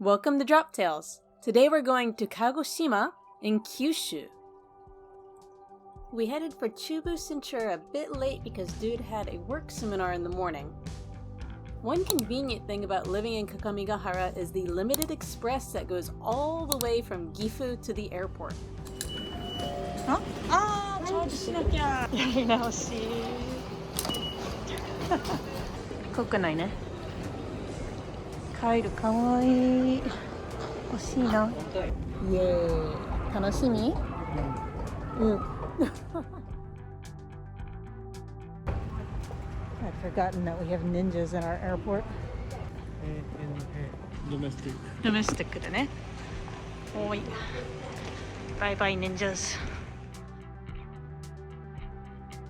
Welcome to Drop Tales. Today we're going to Kagoshima in Kyushu. We headed for Chubu Cinture a bit late because dude had a work seminar in the morning. One convenient thing about living in Kakamigahara is the limited express that goes all the way from Gifu to the airport. charge しなきゃ。やり直し。ここないね。カエルかわいい。欲しいな。イエーイ。楽しみ？うん。I'd forgotten that we have ninjas in our airport. Domestic. Domestic だね。おい。バイバイ ninjas.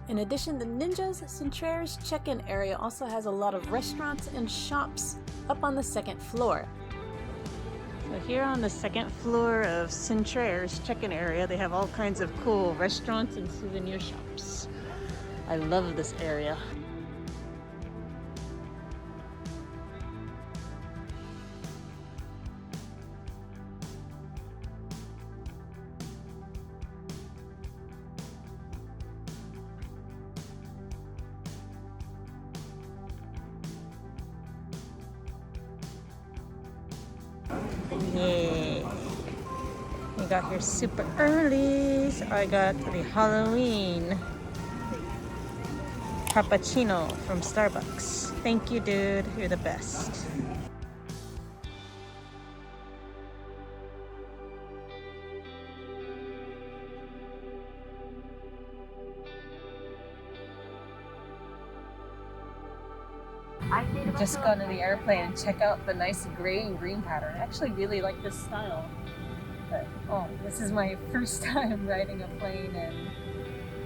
In addition to ninjas, Centrair's check-in area also has a lot of restaurants and shops up on the second floor. So here on the second floor of Centrair's check-in area, they have all kinds of cool restaurants and souvenir shops. I love this area. Yay! We got here super early, so I got the Halloween cappuccino from Starbucks. Thank you, dude. You're the best. Just got into the airplane and check out the nice gray and green pattern. I actually really like this style. But this is my first time riding a plane in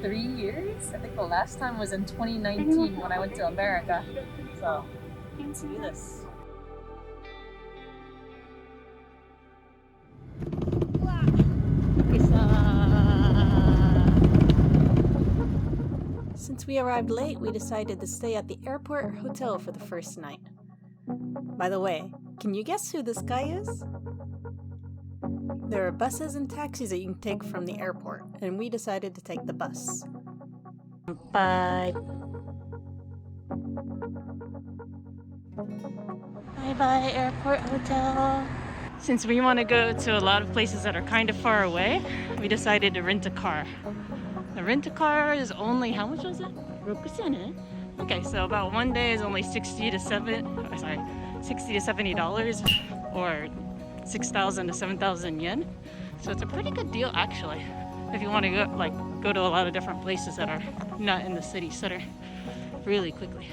3 years. I think the last time was in 2019 when I went to America. So let's do this. Since we arrived late, we decided to stay at the airport hotel for the first night. By the way, can you guess who this guy is? There are buses and taxis that you can take from the airport, and we decided to take the bus. Bye. Bye-bye, airport hotel. Since we want to go to a lot of places that are kind of far away, we decided to rent a car. The rent-a-car is only, how much was it? 6,000? Okay, so about one day is only $60 to $70 or 6,000 to 7,000 yen. So it's a pretty good deal actually, if you want to go to a lot of different places that are not in the city center really quickly.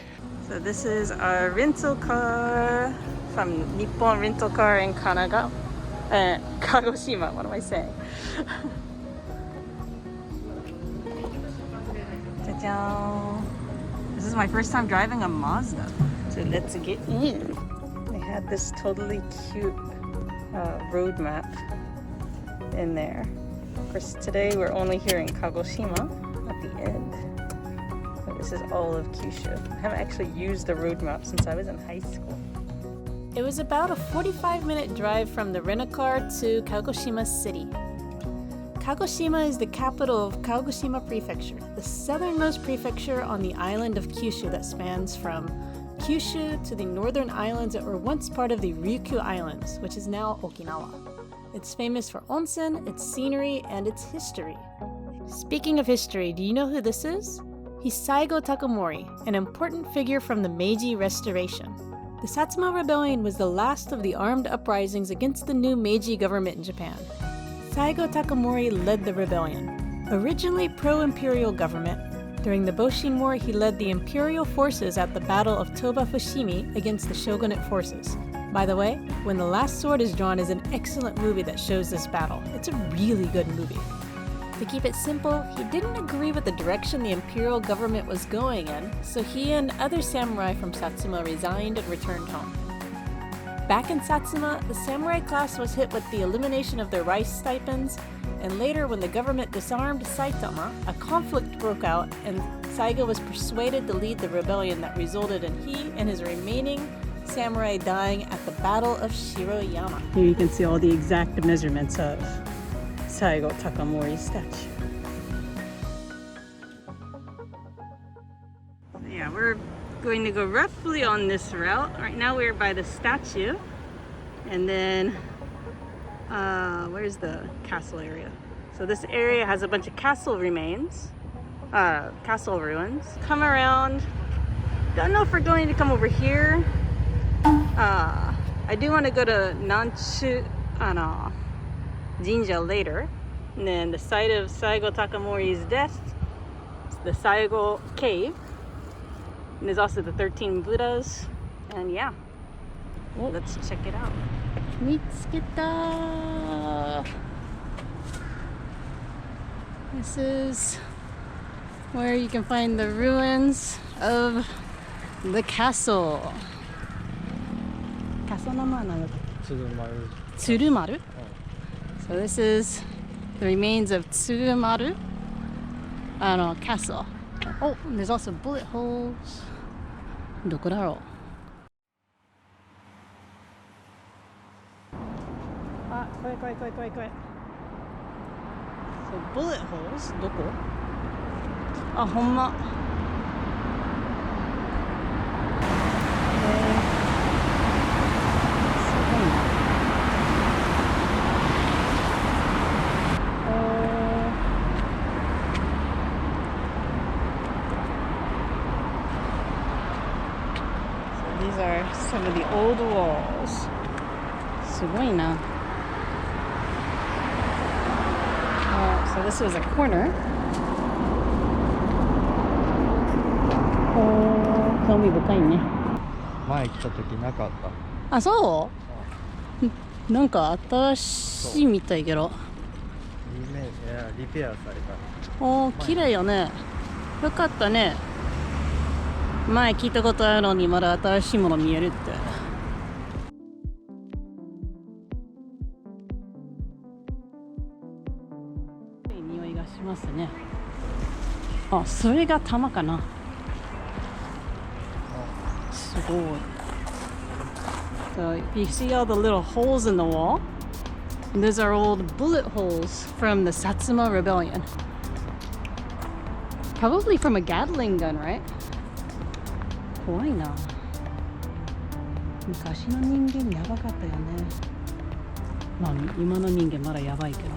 So this is our rental car from Nippon Rental Car in Kagoshima. What am I saying? This is my first time driving a Mazda, so let's get in. They had this totally cute road map in there. Of course, today we're only here in Kagoshima at the end. So this is all of Kyushu. I haven't actually used the road map since I was in high school. It was about a 45-minute drive from the rent-a-car to Kagoshima City. Kagoshima is the capital of Kagoshima Prefecture, the southernmost prefecture on the island of Kyushu that spans from Kyushu to the northern islands that were once part of the Ryukyu Islands, which is now Okinawa. It's famous for onsen, its scenery, and its history. Speaking of history, do you know who this is? He's Saigo Takamori, an important figure from the Meiji Restoration. The Satsuma Rebellion was the last of the armed uprisings against the new Meiji government in Japan. Saigo Takamori led the rebellion. Originally pro-imperial government, during the Boshin War he led the imperial forces at the Battle of Toba Fushimi against the shogunate forces. By the way, When the Last Sword is Drawn is an excellent movie that shows this battle. It's a really good movie. To keep it simple, he didn't agree with the direction the imperial government was going in, so he and other samurai from Satsuma resigned and returned home. Back in Satsuma, the samurai class was hit with the elimination of their rice stipends, and later when the government disarmed Saitama, a conflict broke out and Saigo was persuaded to lead the rebellion that resulted in he and his remaining samurai dying at the Battle of Shiroyama. Here you can see all the exact measurements of Saigo Takamori's statue. Yeah, we're going to go roughly on this route. Right now we're by the statue. And then, where's the castle area? So this area has a bunch of castle remains, castle ruins. Come around. Don't know if we're going to come over here. I do want to go to Nanchu Jinja later. And then the site of Saigo Takamori's death, the Saigo Cave. And there's also the 13 Buddhas. And yeah, let's check it out. Mitsuketa! This is where you can find the ruins of the castle. Castle name? Tsurumaru. So this is the remains of Tsurumaru castle. Oh, and there's also bullet holes. どこだろう? Ah, 怖い。So bullet holes, どこ? あ、ほんま。These are some of the old walls. すごいな。So this was a corner. Oh, 興味深いね。前来た時なかった。あ、そう？なんか新しいみたいけど。リペアされた。おー、綺麗よね。よかったね。前聞いたことあるのにまだ新しいもの見えるって。いい匂いがしますね。あ、それが玉かな。すごい。So if you see all the little holes in the wall, those are old bullet holes from the Satsuma rebellion. Probably from a Gatling gun, right? 怖いな。昔の人間やばかったよね。まあ今の人間まだやばいけど。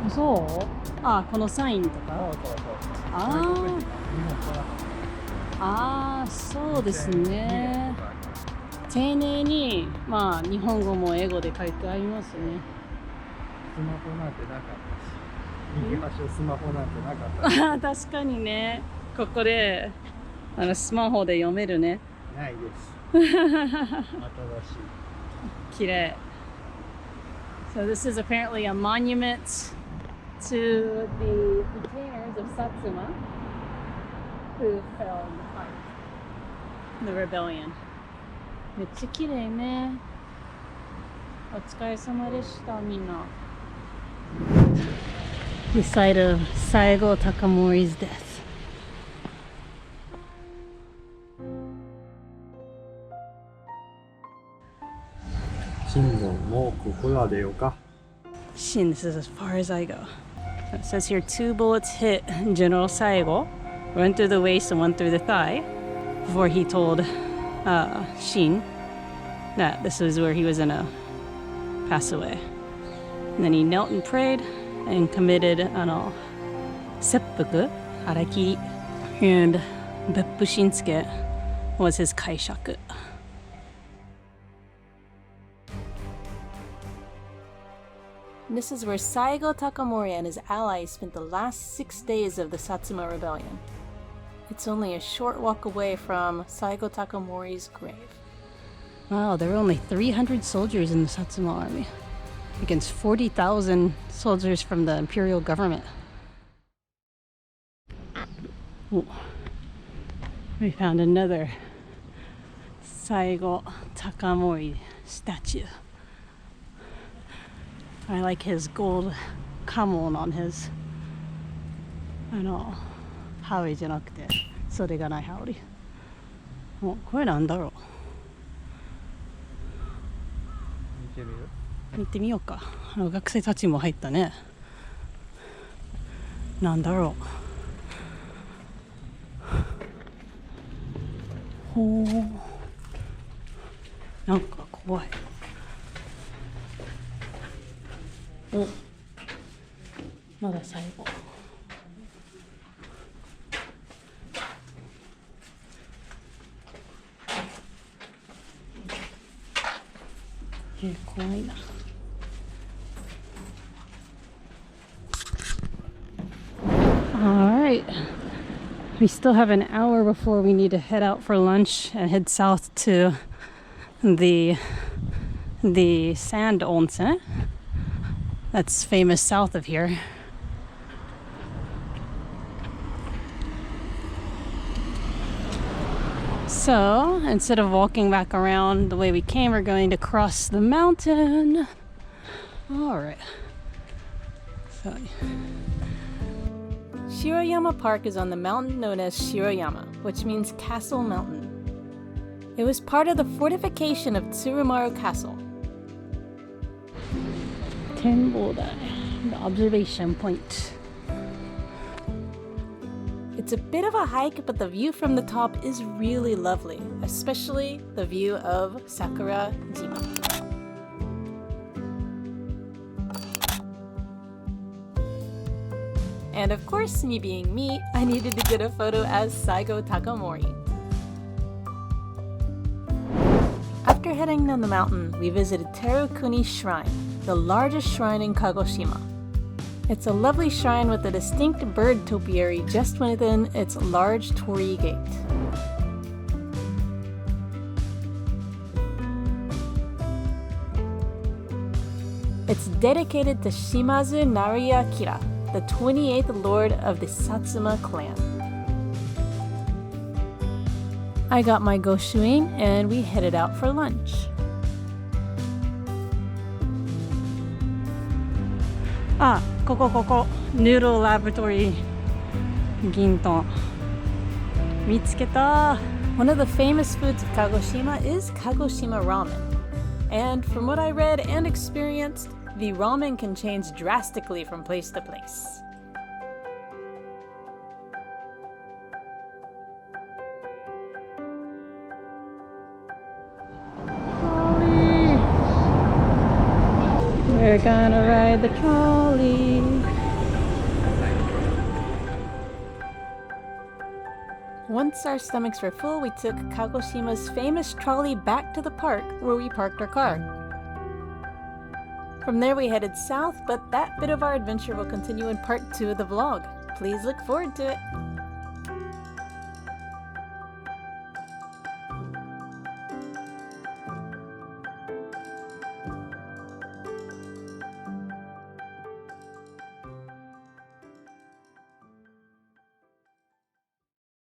そう？あ、このサインとか。ああ、そうですね。丁寧に、まあ日本語も英語で書いてありますね。スマホなんてなかったし、右端スマホなんてなかったし。あ、確かにね。ここでスマホで読めるね。ないです。新しい。綺麗。So this is apparently a monument to the retainers of Satsuma who fell in the fight, the rebellion. めっちゃ綺麗ね。お疲れ様でした、みんな。The site of Saigo Takamori's death. 新聞もうここらでよか。Shin, this is as far as I go. It says here 2 bullets hit General Saigo, one through the waist and one through the thigh, before he told Shin that this was where he was gonna pass away. And then he knelt and prayed and committed seppuku, harakiri, and beppu shinsuke was his kaishaku. This is where Saigo Takamori and his allies spent the last 6 days of the Satsuma rebellion. It's only a short walk away from Saigo Takamori's grave. Wow, there were only 300 soldiers in the Satsuma army against 40,000 soldiers from the imperial government. Ooh. We found another Saigo Takamori statue. I like his gold kamon on his 羽織じゃなくて袖がない羽織。お、これなんだろう。見てみようか。学生たちも入ったね。なんだろう。ほう。なんか怖い。お、まだ最後。怖いな。Alright, we still have an hour before we need to head out for lunch and head south to the sand onsen that's famous south of here. So instead of walking back around the way we came, we're going to cross the mountain. Alright. So Shiroyama Park is on the mountain known as Shiroyama, which means Castle Mountain. It was part of the fortification of Tsurumaru Castle. Tenbodai, the observation point. It's a bit of a hike, but the view from the top is really lovely, especially the view of Sakurajima. And of course, me being me, I needed to get a photo as Saigo Takamori. After heading down the mountain, we visited Terukuni Shrine, the largest shrine in Kagoshima. It's a lovely shrine with a distinct bird topiary just within its large torii gate. It's dedicated to Shimazu Nariakira, the 28th lord of the Satsuma clan. I got my goshuin and we headed out for lunch. Ah, ここ Noodle Laboratory Ginton. 見つけた。 One of the famous foods of Kagoshima is Kagoshima ramen. And from what I read and experienced, the ramen can change drastically from place to place. We're gonna ride the trolley. Once our stomachs were full, we took Kagoshima's famous trolley back to the park where we parked our car. From there we headed south, but that bit of our adventure will continue in part 2 of the vlog. Please look forward to it.